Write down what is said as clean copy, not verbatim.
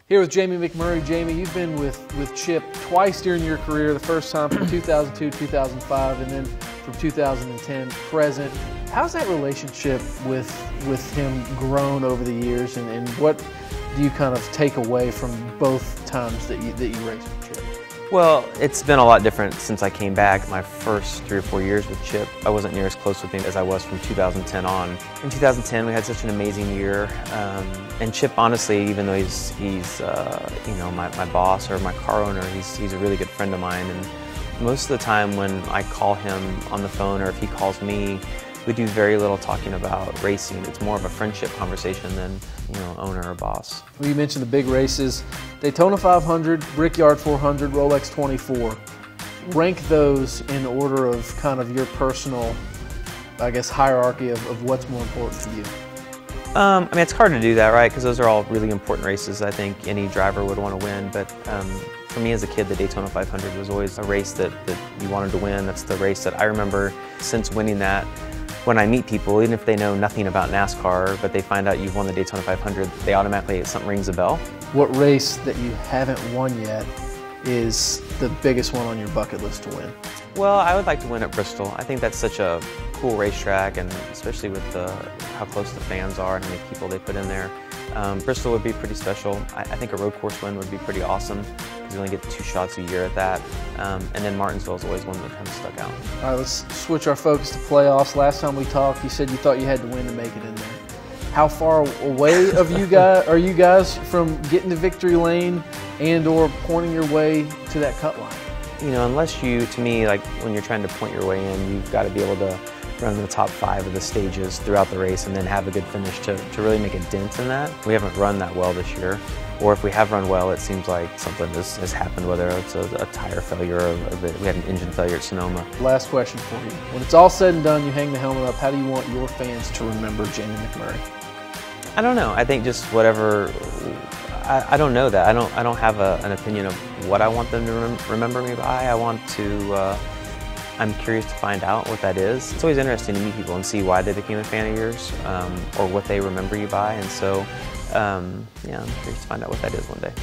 Here with Jamie McMurray. Jamie, you've been with Chip twice during your career, the first time from 2002, 2005, and then from 2010 present. How's that relationship with him grown over the years, and what do you kind of take away from both times that you raced with Chip? Well, it's been a lot different since I came back. My first 3 or 4 years with Chip, I wasn't near as close with him as I was from 2010 on. In 2010, we had such an amazing year, and Chip, honestly, even though he's you know, my boss or my car owner, he's a really good friend of mine. And most of the time when I call him on the phone, or if he calls me, we do very little talking about racing. It's more of a friendship conversation than, you know, owner or boss. Well, you mentioned the big races, Daytona 500, Brickyard 400, Rolex 24. Rank those in order of kind of your personal, I guess, hierarchy of what's more important to you. I mean, it's hard to do that, right? Because those are all really important races. I think any driver would want to win, but for me as a kid, the Daytona 500 was always a race that you wanted to win. That's the race that I remember since winning that. When I meet people, even if they know nothing about NASCAR, but they find out you've won the Daytona 500, they automatically, something rings a bell. What race that you haven't won yet is the biggest one on your bucket list to win? Well, I would like to win at Bristol. I think that's such a cool racetrack, and especially with how close the fans are and how many people they put in there. Bristol would be pretty special. I think a road course win would be pretty awesome, because you only get 2 shots a year at that. And then Martinsville is always one that kind of stuck out. All right, let's switch our focus to playoffs. Last time we talked, you said you thought you had to win to make it in there. How far away are you guys from getting to victory lane and or pointing your way to that cut line? You know, unless you, to me, like when you're trying to point your way in, you've got to be able to run in the top 5 of the stages throughout the race and then have a good finish to really make a dent in that. We haven't run that well this year, or if we have run well, it seems like something has happened, whether it's a tire failure or we had an engine failure at Sonoma. Last question for you. When it's all said and done, you hang the helmet up, how do you want your fans to remember Jamie McMurray? I don't know. I think just whatever. I don't know that. I don't have an opinion of what I want them to remember me by. I'm curious to find out what that is. It's always interesting to meet people and see why they became a fan of yours, or what they remember you by. And so, yeah, I'm curious to find out what that is one day.